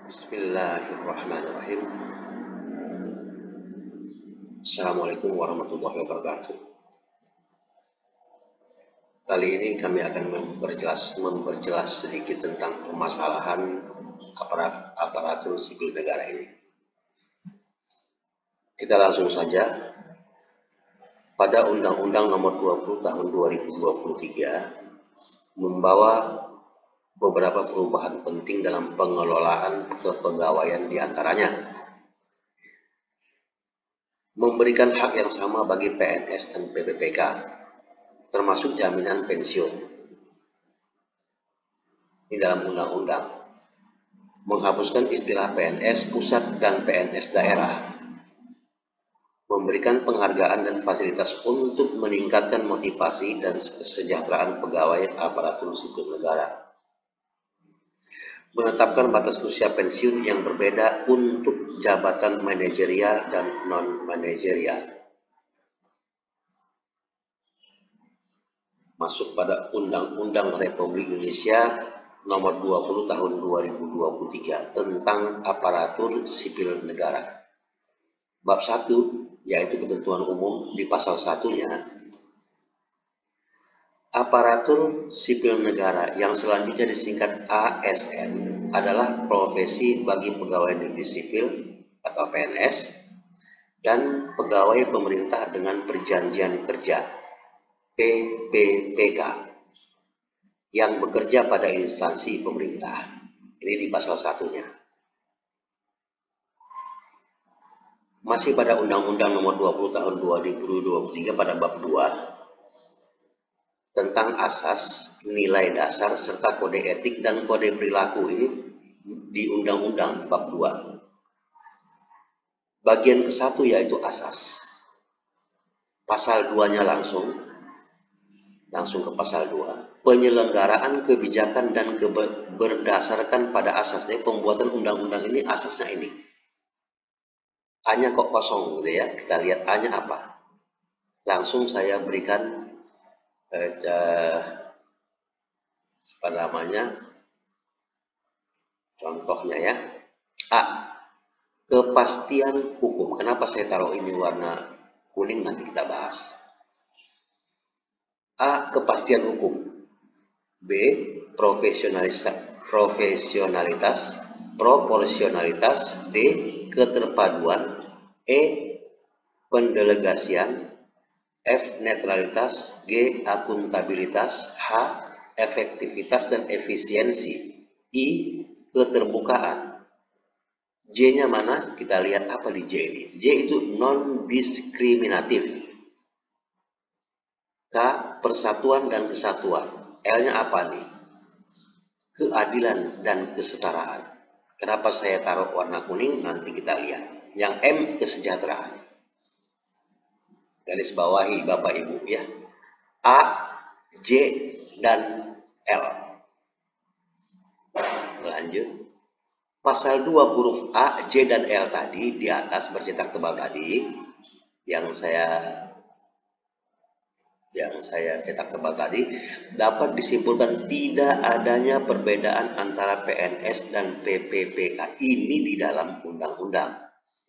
Bismillahirrahmanirrahim. Assalamualaikum warahmatullahi wabarakatuh. Kali ini kami akan memperjelas sedikit tentang permasalahan aparatur sipil negara ini. Kita langsung saja. Pada Undang-Undang Nomor 20 Tahun 2023 membawa beberapa perubahan penting dalam pengelolaan kepegawaian diantaranya memberikan hak yang sama bagi PNS dan PPPK, termasuk jaminan pensiun. Di dalam undang-undang menghapuskan istilah PNS pusat dan PNS daerah, memberikan penghargaan dan fasilitas untuk meningkatkan motivasi dan kesejahteraan pegawai aparatur sipil negara, menetapkan batas usia pensiun yang berbeda untuk jabatan manajerial dan non-manajerial. Masuk pada Undang-Undang Republik Indonesia Nomor 20 Tahun 2023 tentang aparatur sipil negara. Bab 1, yaitu ketentuan umum, di pasal 1-nya, aparatur sipil negara yang selanjutnya disingkat ASN adalah profesi bagi pegawai negeri sipil atau PNS dan pegawai pemerintah dengan perjanjian kerja PPPK yang bekerja pada instansi pemerintah. Ini di pasal 1-nya. Masih pada Undang-Undang Nomor 20 Tahun 2023 pada bab 2 tentang asas, nilai dasar, serta kode etik dan kode perilaku. Ini di Undang-Undang bab 2. Bagian ke-1 yaitu asas. Pasal 2-nya langsung ke pasal 2. Penyelenggaraan kebijakan dan berdasarkan pada asasnya. Pembuatan undang-undang ini asasnya ini. A-nya kok kosong gitu ya. Kita lihat A-nya apa. Langsung saya berikan contohnya ya. A. Kepastian hukum. Kenapa saya taruh ini warna kuning, nanti kita bahas. A. Kepastian hukum. B. Profesionalitas. Proporsionalitas. D. Keterpaduan. E. Pendelegasian. F. Netralitas. G. Akuntabilitas. H. Efektivitas dan efisiensi. I. Keterbukaan. J-nya mana? Kita lihat apa di J ini. J itu non-diskriminatif. K. Persatuan dan kesatuan. L-nya apa nih? Keadilan dan kesetaraan. Kenapa saya taruh warna kuning? Nanti kita lihat. Yang M. Kesejahteraan. Garis bawahi Bapak Ibu ya. A, J, dan L. Lanjut. Pasal 2 huruf A, J, dan L tadi di atas bercetak tebal tadi yang saya cetak tebal tadi, dapat disimpulkan tidak adanya perbedaan antara PNS dan PPPK ini di dalam undang-undang.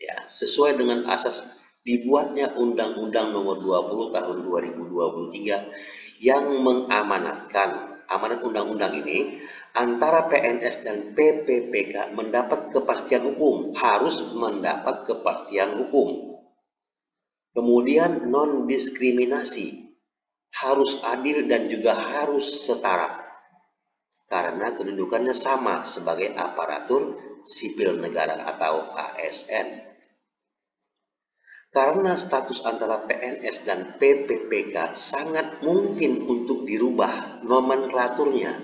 Ya, sesuai dengan asas dibuatnya Undang-Undang Nomor 20 Tahun 2023 yang mengamanatkan amanat undang-undang ini antara PNS dan PPPK mendapat kepastian hukum, harus mendapat kepastian hukum. Kemudian non-diskriminasi, harus adil dan juga harus setara karena kedudukannya sama sebagai aparatur sipil negara atau ASN. Karena status antara PNS dan PPPK sangat mungkin untuk dirubah nomenklaturnya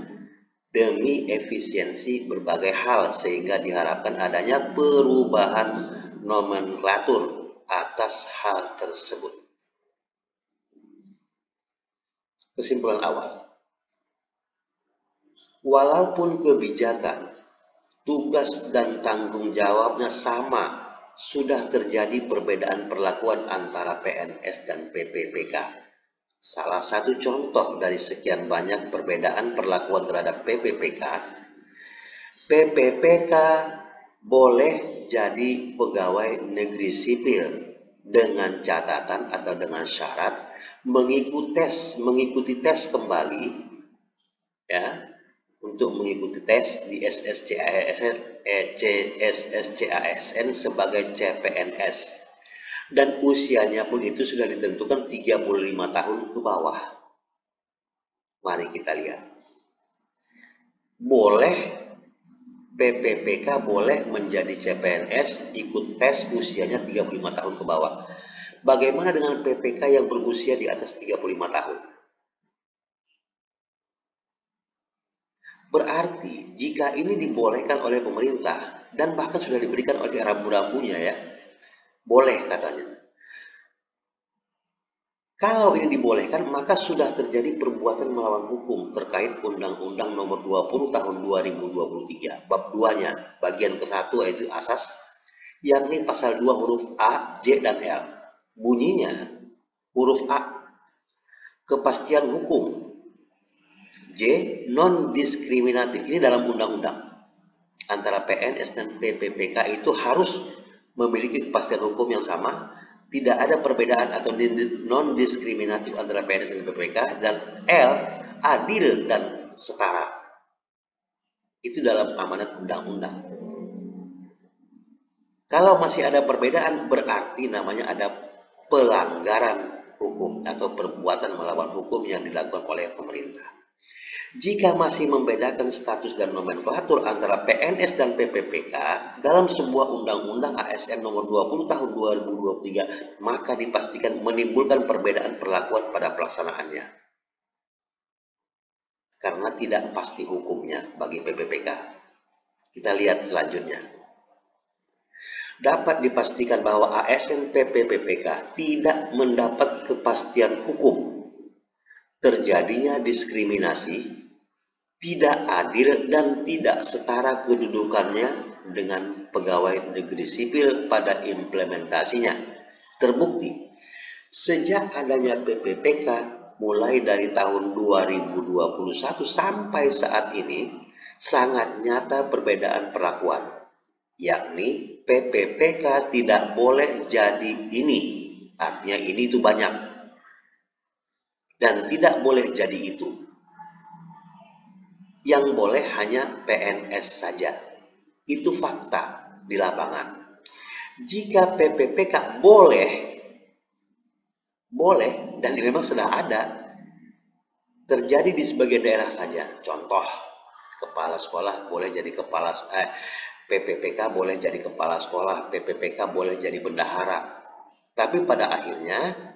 demi efisiensi berbagai hal, sehingga diharapkan adanya perubahan nomenklatur atas hal tersebut. Kesimpulan awal, walaupun kebijakan, tugas dan tanggung jawabnya sama, sudah terjadi perbedaan perlakuan antara PNS dan PPPK. Salah satu contoh dari sekian banyak perbedaan perlakuan terhadap PPPK boleh jadi pegawai negeri sipil dengan catatan atau dengan syarat mengikuti tes kembali, ya, untuk mengikuti tes di SSCASN sebagai CPNS, dan usianya pun itu sudah ditentukan 35 tahun ke bawah. Mari kita lihat. Boleh PPPK boleh menjadi CPNS ikut tes usianya 35 tahun ke bawah. Bagaimana dengan PPK yang berusia di atas 35 tahun? Berarti jika ini dibolehkan oleh pemerintah dan bahkan sudah diberikan oleh rambu-rambunya, ya, boleh katanya. Kalau ini dibolehkan, maka sudah terjadi perbuatan melawan hukum terkait Undang-Undang Nomor 20 Tahun 2023, bab 2-nya, bagian ke-1 yaitu asas, yakni pasal 2 huruf A, J, dan L. Bunyinya, huruf A, kepastian hukum. J, non-diskriminatif. Ini dalam undang-undang. Antara PNS dan PPPK itu harus memiliki kepastian hukum yang sama. Tidak ada perbedaan atau non-diskriminatif antara PNS dan PPPK. Dan L, adil dan setara. Itu dalam amanat undang-undang. Kalau masih ada perbedaan, berarti namanya ada pelanggaran hukum atau perbuatan melawan hukum yang dilakukan oleh pemerintah. Jika masih membedakan status dan nomenklatur antara PNS dan PPPK dalam sebuah undang-undang ASN nomor 20 tahun 2023, maka dipastikan menimbulkan perbedaan perlakuan pada pelaksanaannya. Karena tidak pasti hukumnya bagi PPPK. Kita lihat selanjutnya. Dapat dipastikan bahwa ASN PPPK tidak mendapat kepastian hukum. Terjadinya diskriminasi, tidak adil dan tidak setara kedudukannya dengan pegawai negeri sipil pada implementasinya. Terbukti, sejak adanya PPPK mulai dari tahun 2021 sampai saat ini, sangat nyata perbedaan perlakuan, yakni PPPK tidak boleh jadi ini, artinya ini itu banyak, dan tidak boleh jadi itu. Yang boleh hanya PNS saja. Itu fakta di lapangan. Jika PPPK boleh, dan memang sudah ada, terjadi di sebagian daerah saja. Contoh, kepala sekolah boleh jadi PPPK boleh jadi kepala sekolah, PPPK boleh jadi bendahara. Tapi pada akhirnya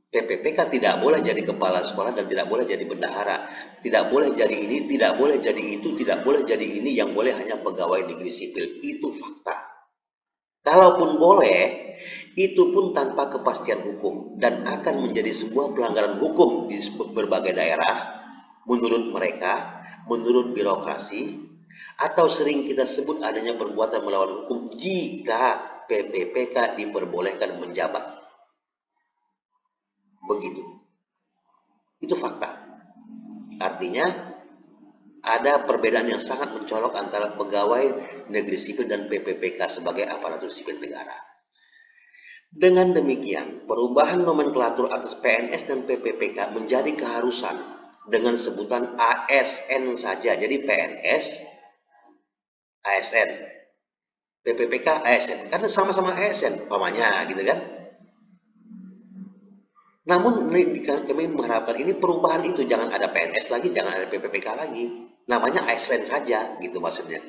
PPPK tidak boleh jadi kepala sekolah dan tidak boleh jadi bendahara. Tidak boleh jadi ini, tidak boleh jadi itu, tidak boleh jadi ini, yang boleh hanya pegawai negeri sipil. Itu fakta. Kalaupun boleh, itu pun tanpa kepastian hukum dan akan menjadi sebuah pelanggaran hukum di berbagai daerah menurut mereka, menurut birokrasi, atau sering kita sebut adanya perbuatan melawan hukum jika PPPK diperbolehkan menjabat. Begitu. Itu fakta. Artinya ada perbedaan yang sangat mencolok antara pegawai negeri sipil dan PPPK sebagai aparatur sipil negara. Dengan demikian, perubahan nomenklatur atas PNS dan PPPK menjadi keharusan dengan sebutan ASN saja. Jadi PNS, ASN, PPPK, ASN. Karena sama-sama ASN, umpamanya gitu kan. Namun kami mengharapkan ini perubahan itu jangan ada PNS lagi, jangan ada PPPK lagi, namanya ASN saja, gitu maksudnya.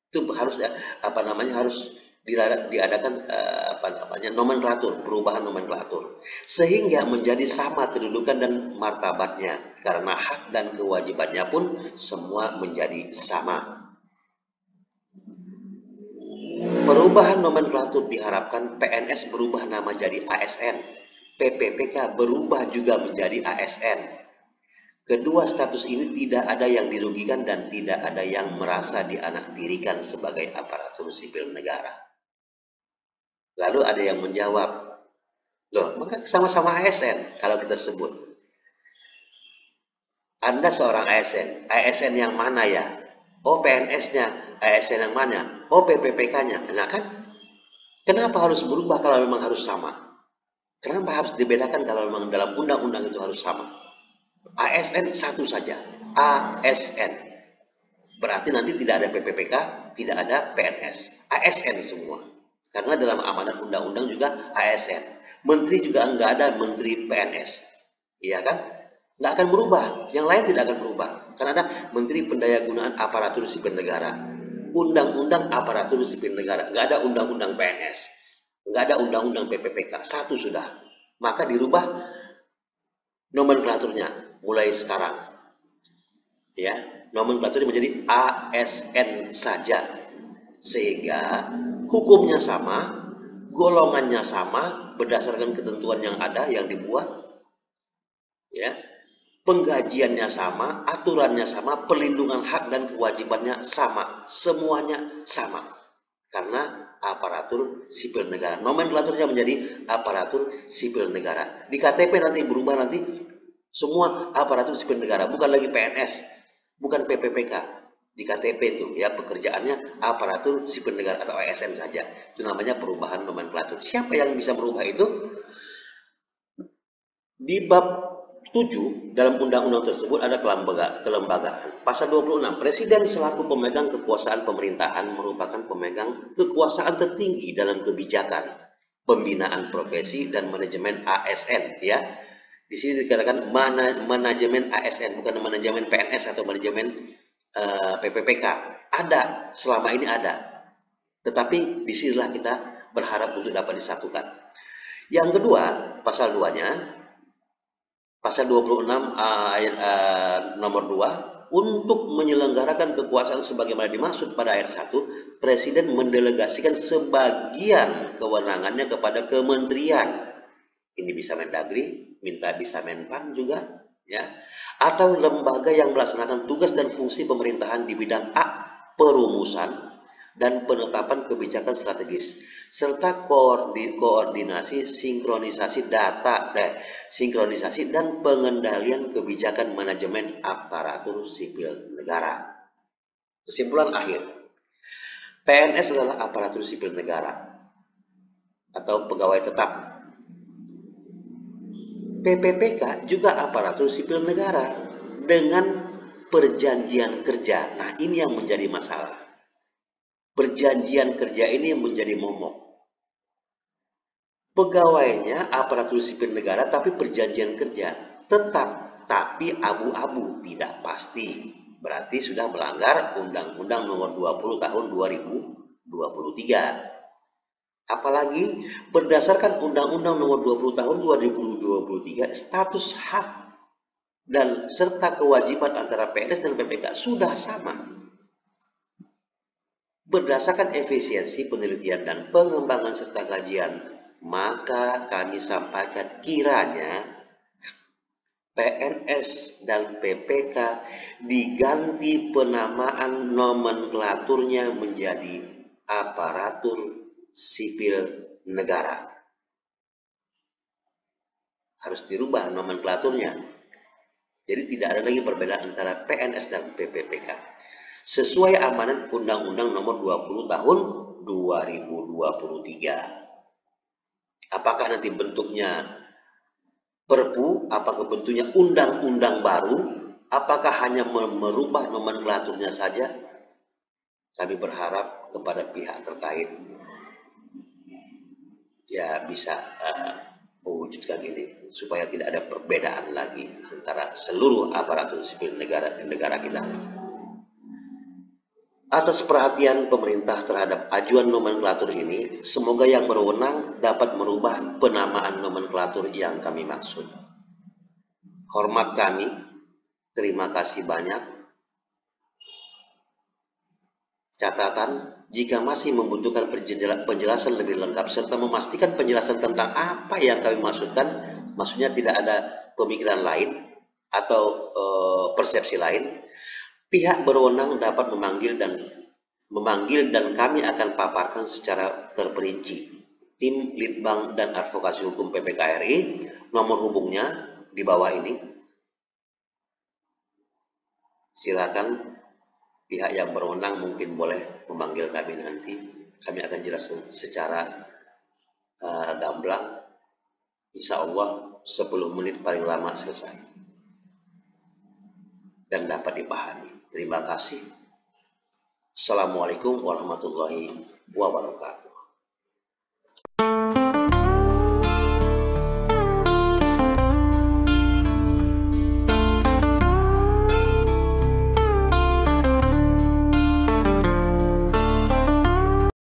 Itu harus harus diadakan nomenklatur, perubahan nomenklatur, sehingga menjadi sama kedudukan dan martabatnya, karena hak dan kewajibannya pun semua menjadi sama. Perubahan nomenklatur diharapkan PNS berubah nama jadi ASN. PPPK berubah juga menjadi ASN. Kedua status ini tidak ada yang dirugikan dan tidak ada yang merasa dianaktirikan sebagai aparatur sipil negara. Lalu ada yang menjawab, loh, maka sama-sama ASN kalau kita sebut. Anda seorang ASN, ASN yang mana ya? Oh, PNS-nya, ASN yang mana? oh PPPK-nya. Nah kan, kenapa harus berubah kalau memang harus sama? Kenapa harus dibedakan kalau memang dalam undang-undang itu harus sama? ASN satu saja, ASN. Berarti nanti tidak ada PPPK, tidak ada PNS, ASN semua. Karena dalam amanat undang-undang juga ASN. Menteri juga nggak ada menteri PNS, iya kan? Nggak akan berubah, yang lain tidak akan berubah. Karena ada Menteri Pendayagunaan Aparatur Sipil Negara, Undang-Undang Aparatur Sipil Negara, nggak ada undang-undang PNS, nggak ada undang-undang PPPK, satu sudah. Maka dirubah nomenklaturnya mulai sekarang, ya, nomenklaturnya menjadi ASN saja, sehingga hukumnya sama, golongannya sama berdasarkan ketentuan yang ada yang dibuat, ya, penggajiannya sama, aturannya sama, perlindungan hak dan kewajibannya sama, semuanya sama. Karena aparatur sipil negara, nomenklaturnya menjadi aparatur sipil negara. Di KTP nanti berubah, nanti semua aparatur sipil negara, bukan lagi PNS, bukan PPPK. Di KTP itu ya pekerjaannya aparatur sipil negara atau ASN saja. Itu namanya perubahan nomenklatur. Siapa yang bisa merubah itu? Di bab 7 dalam undang-undang tersebut ada kelembagaan. Pasal 26, Presiden selaku pemegang kekuasaan pemerintahan merupakan pemegang kekuasaan tertinggi dalam kebijakan, pembinaan profesi dan manajemen ASN, ya. Di sini dikatakan manajemen ASN, bukan manajemen PNS atau manajemen PPPK. Ada, selama ini ada. Tetapi disinilah kita berharap untuk dapat disatukan. Yang kedua, pasal 2-nya, pasal 26 ayat nomor 2, untuk menyelenggarakan kekuasaan sebagaimana dimaksud pada ayat 1, Presiden mendelegasikan sebagian kewenangannya kepada kementerian. Ini bisa Mendagri, bisa Menpan juga, ya, atau lembaga yang melaksanakan tugas dan fungsi pemerintahan di bidang A, perumusan dan penetapan kebijakan strategis, serta koordinasi, sinkronisasi sinkronisasi dan pengendalian kebijakan manajemen aparatur sipil negara. Kesimpulan akhir, PNS adalah aparatur sipil negara atau pegawai tetap. PPPK juga aparatur sipil negara dengan perjanjian kerja. Nah, ini yang menjadi masalah. Perjanjian kerja ini yang menjadi momok. Pegawainya aparatur sipil negara tapi perjanjian kerja tetap, tapi abu-abu, tidak pasti. Berarti sudah melanggar Undang-Undang Nomor 20 Tahun 2023. Apalagi berdasarkan Undang-Undang Nomor 20 Tahun 2023, status hak dan serta kewajiban antara PNS dan PPK sudah sama. Berdasarkan efisiensi penelitian dan pengembangan serta kajian, maka kami sampaikan kiranya PNS dan PPK diganti penamaan nomenklaturnya menjadi aparatur sipil negara. Harus dirubah nomenklaturnya. Jadi tidak ada lagi perbedaan antara PNS dan PPPK. Sesuai amanat Undang-Undang Nomor 20 Tahun 2023. Apakah nanti bentuknya Perpu, apakah bentuknya undang-undang baru, apakah hanya merubah nomenklaturnya saja? Kami berharap kepada pihak terkait ya bisa mewujudkan ini supaya tidak ada perbedaan lagi antara seluruh aparatur sipil negara di negara kita. Atas perhatian pemerintah terhadap ajuan nomenklatur ini, semoga yang berwenang dapat merubah penamaan nomenklatur yang kami maksud. Hormat kami, terima kasih banyak. Catatan, jika masih membutuhkan penjelasan lebih lengkap serta memastikan penjelasan tentang apa yang kami maksudkan, maksudnya tidak ada pemikiran lain atau persepsi lain, pihak berwenang dapat memanggil dan kami akan paparkan secara terperinci. Tim Litbang dan Advokasi Hukum PPKRI, nomor hubungnya di bawah ini. Silakan pihak yang berwenang mungkin boleh memanggil kami nanti. Kami akan jelaskan secara gamblang. Insya Allah 10 menit paling lama selesai dan dapat dipahami. Terima kasih. Assalamualaikum warahmatullahi wabarakatuh.